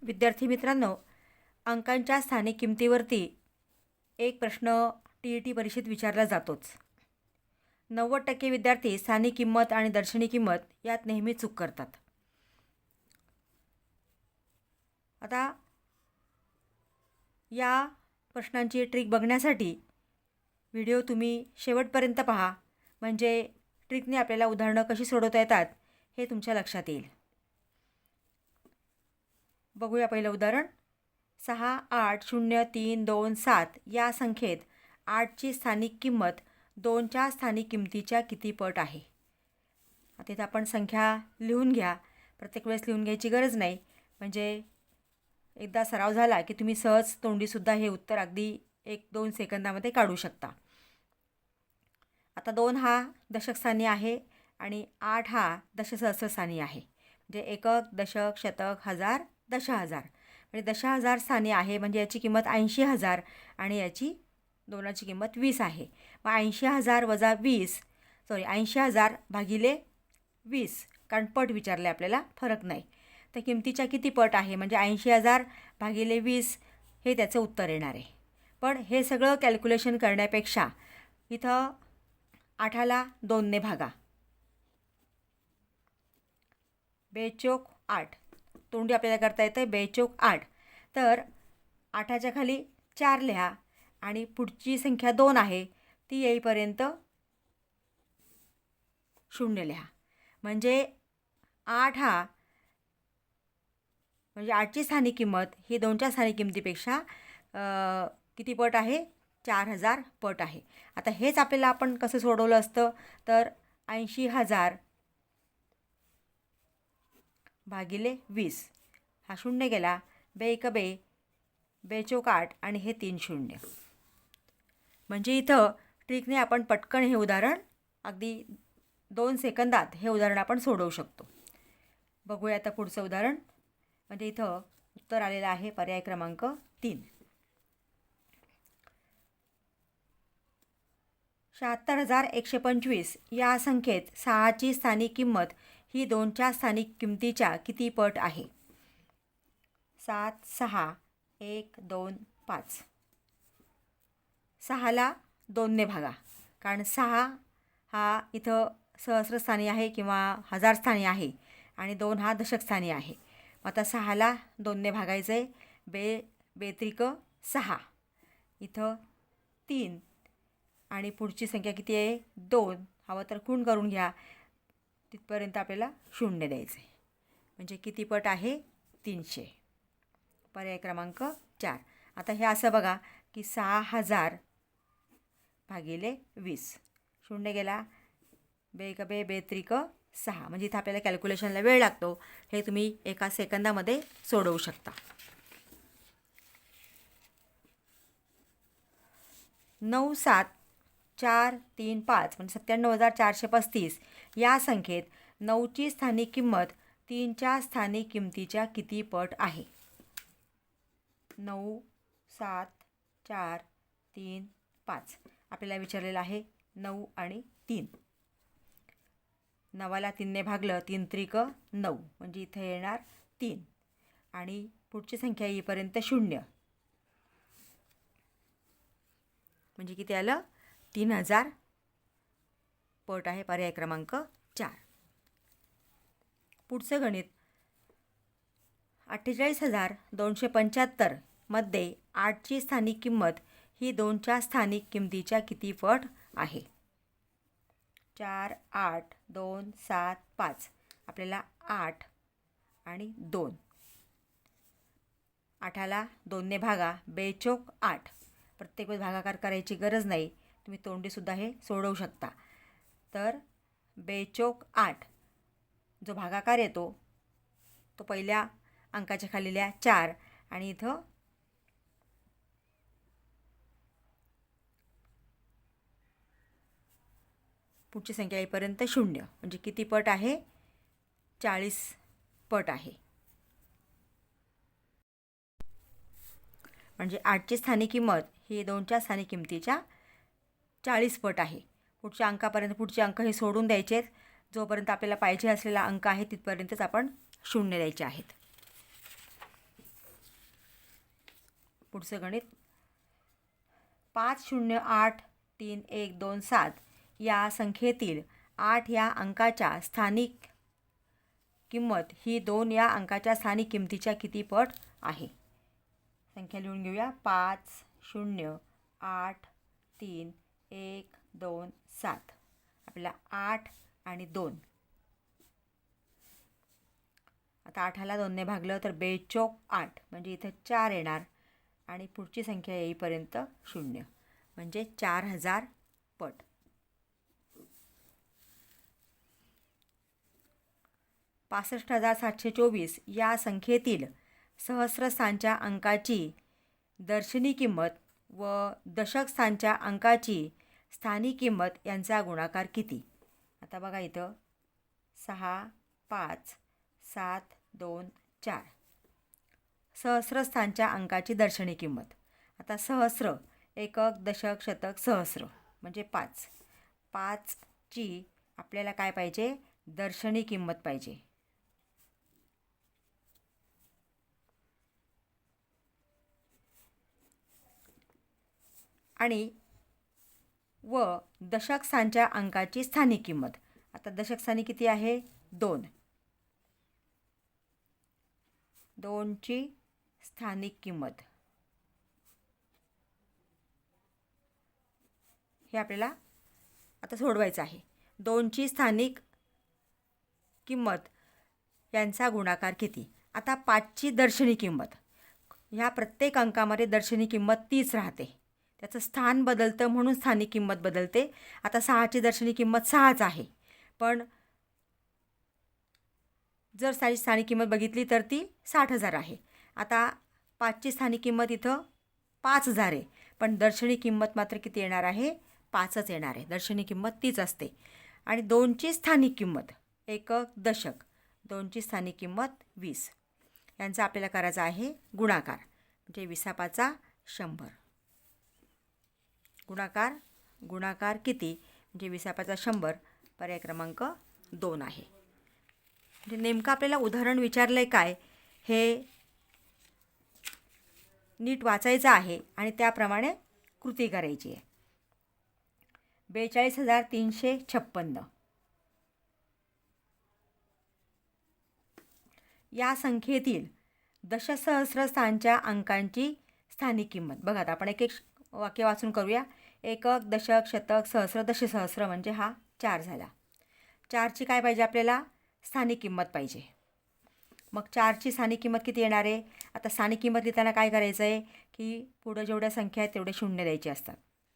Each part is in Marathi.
विद्यार्थी मित्रांनो, अंकांच्या स्थानिक किमतीवरती एक प्रश्न TET परीक्षेत विचारला जातोच. 90% विद्यार्थी स्थानिक किंमत आणि दर्शनी किंमत यात नेहमी चूक करतात. आता या प्रश्नांची ट्रिक बघण्यासाठी व्हिडिओ तुम्ही शेवटपर्यंत पहा, म्हणजे ट्रिकने आपल्याला उदाहरणं कशी सोडवता येतात हे तुमच्या लक्षात येईल. बघूया पहिलं उदाहरण. 68032 या संख्येत 8ची स्थानिक किंमत 2च्या स्थानिक किमतीच्या किती पट आहे? आता इथं आपण संख्या लिहून घ्या. प्रत्येक वेळेस लिहून घ्यायची गरज नाही, म्हणजे एकदा सराव झाला की तुम्ही सहज तोंडीसुद्धा हे उत्तर अगदी 1-2 सेकंदामध्ये काढू शकता. आता 2 हा दशकस्थानी आहे आणि 8 हा दशसहस्रस्थानी आहे. म्हणजे एकक, दशक, शतक, हजार, दशहजार. म्हणजे दशहजार स्थानी आहे, म्हणजे याची किंमत 80,000 आणि याची दोनाची किंमत 20 आहे. मग 80,000 वजा 80,000 भागिले 20, कारण पट विचारले आपल्याला, फरक नाही. तर किमतीच्या किती पट आहे, म्हणजे 80,000 भागिले 20 हे त्याचं उत्तर येणार आहे. पण हे सगळं कॅल्क्युलेशन करण्यापेक्षा इथं 8ला 2ने भागा. बेचोक 8, तोंडी आपल्याला करता येतं बेचोक 8. तर 8च्या खाली 4 लिहा आणि पुढची संख्या 2 आहे ती येईपर्यंत 0 लिहा. म्हणजे 8 हा म्हणजे 8ची स्थानिक किंमत ही 2च्या स्थानिक किमतीपेक्षा किती पट आहे? 4000 पट आहे. आता हेच आपल्याला आपण कसं सोडवलं असतं, तर 80,000 भागिले 20 हा 0 गेला, बेक बे, बेचोक 8 आणि हे 3 0. म्हणजे इथं ट्रिकने आपण पटकन हे उदाहरण अगदी 2 सेकंदात हे उदाहरण आपण सोडवू शकतो. बघूया आता पुढचं उदाहरण. म्हणजे इथं उत्तर आलेलं आहे पर्याय क्रमांक 3. 76,125 या संख्येत 6ची स्थानिक किंमत ही 2च्या स्थानिक किमतीच्या किती पट आहे? 7, 6, 1, 2, 5. 6ला 2ने भागा, कारण 6 हा इथं सहस्रस्थानी आहे किंवा हजारस्थानी आहे आणि 2 हा दशकस्थानी आहे. आता 6ला 2ने भागायचं आहे. बेत्रिक 6, इथं 3 आणि पुढची संख्या किती आहे? 2. हवं तर खूण करून घ्या, तिथपर्यंत आपल्याला 0 द्यायचं आहे. म्हणजे किती पट आहे? 300. पर्याय क्रमांक 4. आता हे असं बघा की 6,000 भागिले 20, 0 गेला, बेक बे, बेत्रिक 6. म्हणजे इथं आपल्याला कॅल्क्युलेशनला वेळ लागतो. हे तुम्ही एका सेकंदामध्ये सोडवू शकता. 97,435 म्हणजे 97,435 या संख्येत 9ची स्थानिक किंमत 3च्या स्थानिक किमतीच्या किती पट आहे? 9, 7, 4, 3, 5. आपल्याला विचारलेलं आहे 9 आणि 3. 9ला 3ने भागलं, 3 त्रिक 9, म्हणजे इथे येणार 3 आणि पुढची संख्या येईपर्यंत 0, म्हणजे किती आलं? 3000 पट आहे. पर्याय क्रमांक 4. पुढचं गणित. 48,275 मध्ये 8ची स्थानिक किंमत ही 2च्या स्थानिक किमतीच्या किती पट आहे? 4, 8, 2, 7, 5. आपल्याला 8 आणि 2. 8ला 2ने भागा, बेचोक 8. प्रत्येक वेळेस भागाकार करायची गरज नाही, तुम्ही तोंडीसुद्धा हे सोडवू शकता. तर बेचोक 8 जो भागाकार येतो तो पहिल्या अंकाच्या खालील्या 4 आणि इथं पुढची संख्या येईपर्यंत 0, म्हणजे किती पट आहे? 40 पट आहे. म्हणजे 8ची स्थानिक किंमत ही 2च्या स्थानिक किमतीच्या 40 पट आहे. पुढच्या अंकापर्यंत पुढचे अंक हे सोडून द्यायचे आहेत. जोपर्यंत आपल्याला पाहिजे असलेला अंक आहे तिथपर्यंतच आपण 0 द्यायचे आहेत. पुढचं गणित 508312 या संख्येतील 8 या अंकाच्या स्थानिक किंमत ही 2 या अंकाच्या स्थानिक किमतीच्या किती पट आहे? संख्या लिहून घेऊया. 508312 आपल्याला 8 आणि 2. आता 8ला 2ने भागलं तर 2×4 म्हणजे इथं 4 येणार आणि पुढची संख्या येईपर्यंत 0 म्हणजे 4000 पट. 65724 या संख्येतील सहस्र स्थानच्या अंकाची दर्शनी किंमत व दशक स्थानच्या अंकाची स्थानिक किंमत यांचा गुणाकार किती? आता बघा इथं 6 5 7 2 4 सहस्र स्थानच्या अंकाची दर्शनी किंमत. आता सहस्र एकक दशक शतक सहस्र म्हणजे 5. 5ची आपल्याला काय पाहिजे? दर्शनी किंमत पाहिजे. आणि व दशक स्थानच्या अंकाची स्थानिक किंमत. आता दशक स्थानी किती आहे? 2. 2ची स्थानिक किंमत हे आपल्याला आता सोडवायचं आहे. 2ची स्थानिक किंमत यांचा गुणाकार किती? आता 5ची दर्शनी किंमत. ह्या प्रत्येक अंकामध्ये दर्शनी किंमत 30 राहते. त्याचं स्थान बदलतं म्हणून स्थानिक किंमत बदलते. आता 6ची दर्शनी किंमत 6च आहे, पण जर स्थानिक किंमत बघितली तर ती 60,000 आहे. आता 5ची स्थानिक किंमत इथं 5,000 आहे, पण दर्शनी किंमत मात्र किती येणार आहे? 5च येणार आहे. दर्शनी किंमत तीच असते. आणि 2ची स्थानिक किंमत एकक दशक 2ची स्थानिक किंमत 20 यांचा आपल्याला करायचा आहे गुणाकार. म्हणजे 20×100 गुणाकार किती? म्हणजे 20×100 पर्याय क्रमांक 2 आहे. म्हणजे नेमकं आपल्याला उदाहरण विचारलं आहे काय हे नीट वाचायचं आहे आणि त्याप्रमाणे कृती करायची आहे. 42,356 या संख्येतील दशसहस्र स्थानच्या अंकांची स्थानिक किंमत. बघा आता आपण एक एक वाक्य वाचून करूया. एकक दशक शतक सहस्र दशसहस्र म्हणजे हा 4 झाला. 4ची काय पाहिजे आपल्याला? स्थानिक किंमत पाहिजे. मग 4ची स्थानिक किंमत किती येणार आहे? आता स्थानिक किंमत लिहिताना काय करायचं आहे की पुढं जेवढ्या संख्या आहेत तेवढे शून्य द्यायचे असतात.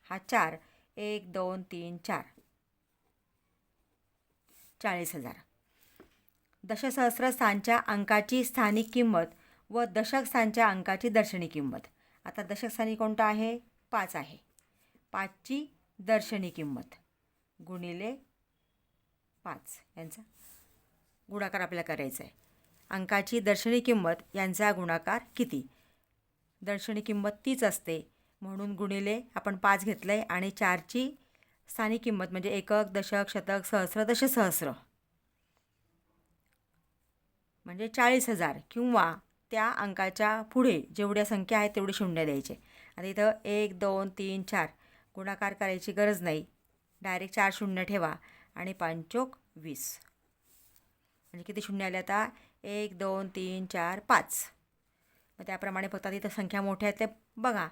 हा 4 1 2 3 4 40,000. दशसहस्र स्थानच्या अंकाची स्थानिक किंमत व दशक स्थानच्या अंकाची दर्शनी किंमत. आता दशक स्थानी कोणता आहे? 5 आहे. 5ची दर्शनी किंमत गुणिले 5 यांचा गुणाकार आपल्याला करायचा आहे. अंकाची दर्शनी किंमत यांचा गुणाकार किती? दर्शनी किंमत तीच असते म्हणून गुणिले आपण 5 घेतलं आहे आणि 4ची स्थानिक किंमत म्हणजे एकक दशक शतक सहस्र दशसहस्र म्हणजे 40,000 किंवा त्या अंकाच्या पुढे जेवढ्या संख्या आहेत तेवढे शून्य द्यायचे. आता इथं 1 2 3 4 गुणाकार करायची गरज नाही. डायरेक्ट 4 शून्य ठेवा आणि 5×4 20 म्हणजे किती शून्य आले आता? 1 2 3 4 5. मग त्याप्रमाणे फक्त इथं संख्या मोठ्या आहेत ते बघा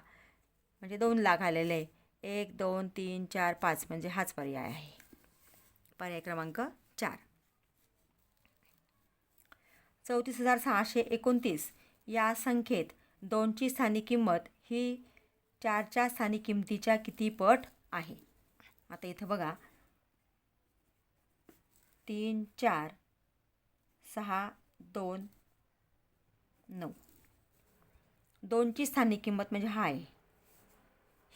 म्हणजे 2 लाख आलेले आहे. 1 2 3 4 5 म्हणजे हाच पर्याय आहे. पर्याय क्रमांक 4. 34,629 या संख्येत 2ची स्थानिक किंमत ही 4च्या स्थानिक किमतीच्या किती पट आहे? आता इथं बघा 3 4 6 2 9 2ची स्थानिक किंमत म्हणजे हा आहे.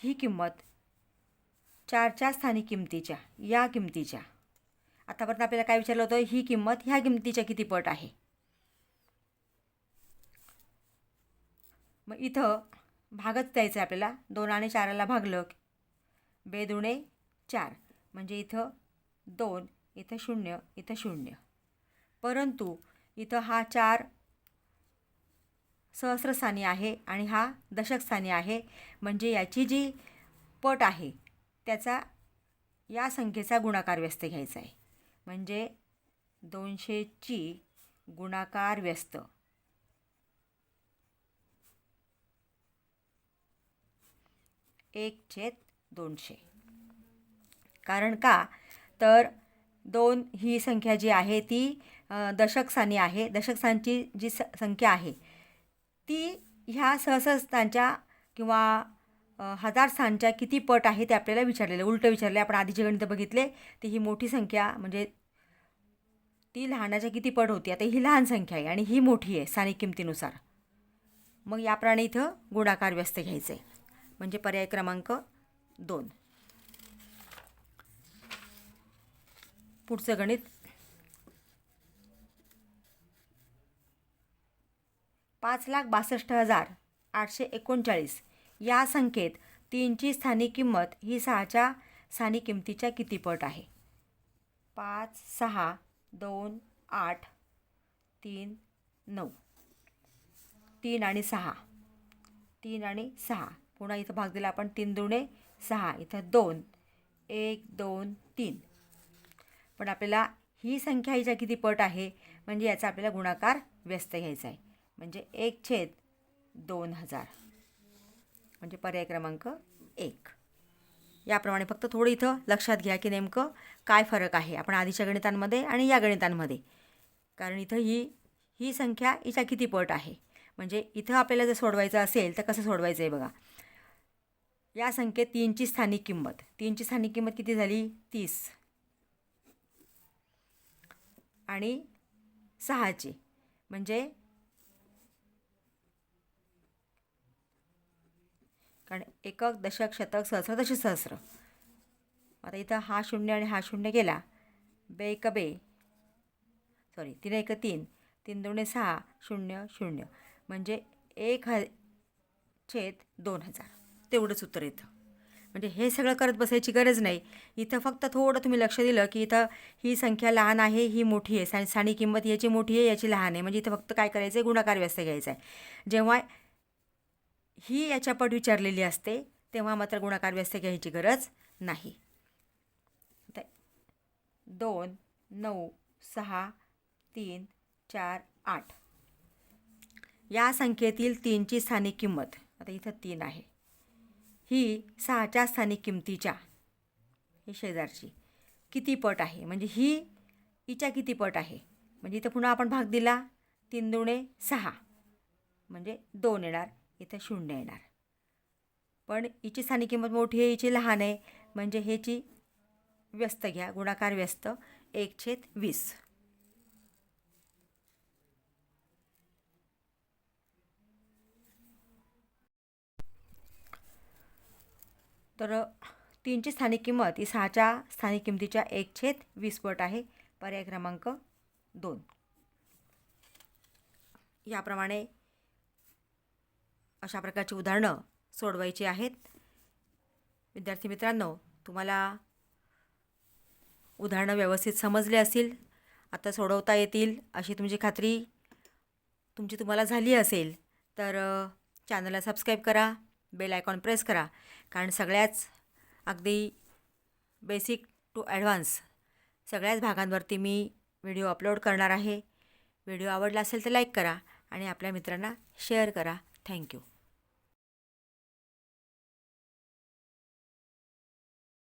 ही किंमत 4च्या स्थानिक किमतीच्या या किमतीच्या आतापर्यंत आपल्याला काय विचारलं होतं? ही किंमत ह्या किमतीच्या किती पट आहे? मग इथं भागच द्यायचं आहे आपल्याला. 2 आणि 4ला भागलं 2 दुणे 4 म्हणजे इथं 2 इथं 0 इथं 0. परंतु इथं हा 4 सहस्रस्थानी आहे आणि हा दशकस्थानी आहे. म्हणजे याची जी पट आहे त्याचा या संख्येचा गुणाकार व्यस्त घ्यायचा आहे. म्हणजे 200ची गुणाकार व्यस्त 1/200. कारण का तर 2 ही संख्या जी आहे ती दशकस्थानी आहे. दशकस्थानची जी संख्या आहे ती ह्या सहस्रस्थानच्या किंवा हजार स्थानच्या किती पट आहे ते आपल्याला विचारलेलं, उलटं विचारले. आपण आधीचे गणित बघितले ती ही मोठी संख्या म्हणजे ती लहानाच्या किती पट होती. आता ही लहान संख्या आहे आणि ही मोठी आहे स्थानिक किमतीनुसार. मग याप्रमाणे इथं गुणाकार व्यस्त घ्यायचे. म्हणजे पर्याय क्रमांक 2. पुढचं गणित 5,62,839 या संख्येत 3ची स्थानिक किंमत ही 6च्या स्थानिक किमतीच्या किती पट आहे. 5, 6, 2, 8, 3, 9. 3 आणि 6, 3 आणि 6. पुन्हा इथं भाग दिला आपण 3 दुणे 6, इथं 2, 1, 2, 3. पण आपल्याला ही संख्या हिच्या किती पट आहे म्हणजे याचा आपल्याला गुणाकार व्यस्त घ्यायचा आहे. म्हणजे 1/2000. म्हणजे पर्याय क्रमांक 1. याप्रमाणे फक्त थोडं इथं लक्षात घ्या की नेमकं काय फरक आहे आपण आधीच्या गणितांमध्ये आणि या गणितांमध्ये. कारण इथं ही संख्या हिच्या किती पट आहे. म्हणजे इथं आपल्याला जर सोडवायचं असेल तर कसं सोडवायचं आहे बघा. या संख्येत 3ची स्थानिक किंमत किती झाली 30 आणि 6ची म्हणजे कारण एकक दशक शतक सहस्र दशसहस्र. आता इथं हा 0 आणि हा 0 गेला. 3 1 3, 3 2 6, 0 0. म्हणजे 1/2000 तेवढंच उत्तर येतं. म्हणजे हे सगळं करत बसायची गरज नाही. इथं फक्त थोडं तुम्ही लक्ष दिलं की इथं ही संख्या लहान आहे ही मोठी आहे. स्थानिक किंमत याची मोठी आहे याची लहान आहे. म्हणजे इथं फक्त काय करायचं आहे गुणाकार व्यस्त घ्यायचा आहे. जेव्हा ही याच्या पट विचारलेली असते तेव्हा मात्र गुणाकार व्यस्त घ्यायची गरज नाही. 2, 9, 6, 3, 4, 8 या संख्येतील 3ची स्थानिक किंमत आता इथं 3 आहे ही 6च्या स्थानिक किमतीच्या ही शेजारची किती पट आहे. म्हणजे ही हिच्या किती पट आहे. म्हणजे इथं पुन्हा आपण भाग दिला 3 दुणे 6 म्हणजे 2 येणार. इथं 0 येणार. पण हिची स्थानिक किंमत मोठी आहे हिची लहान आहे म्हणजे ह्याची व्यस्त घ्या गुणाकार व्यस्त 1/20. तर 3ची स्थानिक किंमत ही 6च्या स्थानिक किमतीच्या 1/20 पट आहे. पर्याय क्रमांक 2. याप्रमाणे अशा प्रकारची उदाहरणं सोडवायची आहेत. विद्यार्थी मित्रांनो तुम्हाला उदाहरणं व्यवस्थित समजले असतील आता सोडवता येतील अशी तुमची खात्री तुम्हाला झाली असेल तर चॅनलला सबस्क्राईब करा, बेल आयकॉन प्रेस करा. कारण सगळ्याच अगदी बेसिक टू ॲडव्हान्स सगळ्याच भागांवरती मी व्हिडिओ अपलोड करणार आहे. व्हिडिओ आवडला असेल तर लाईक करा आणि आपल्या मित्रांना शेअर करा. थँक्यू.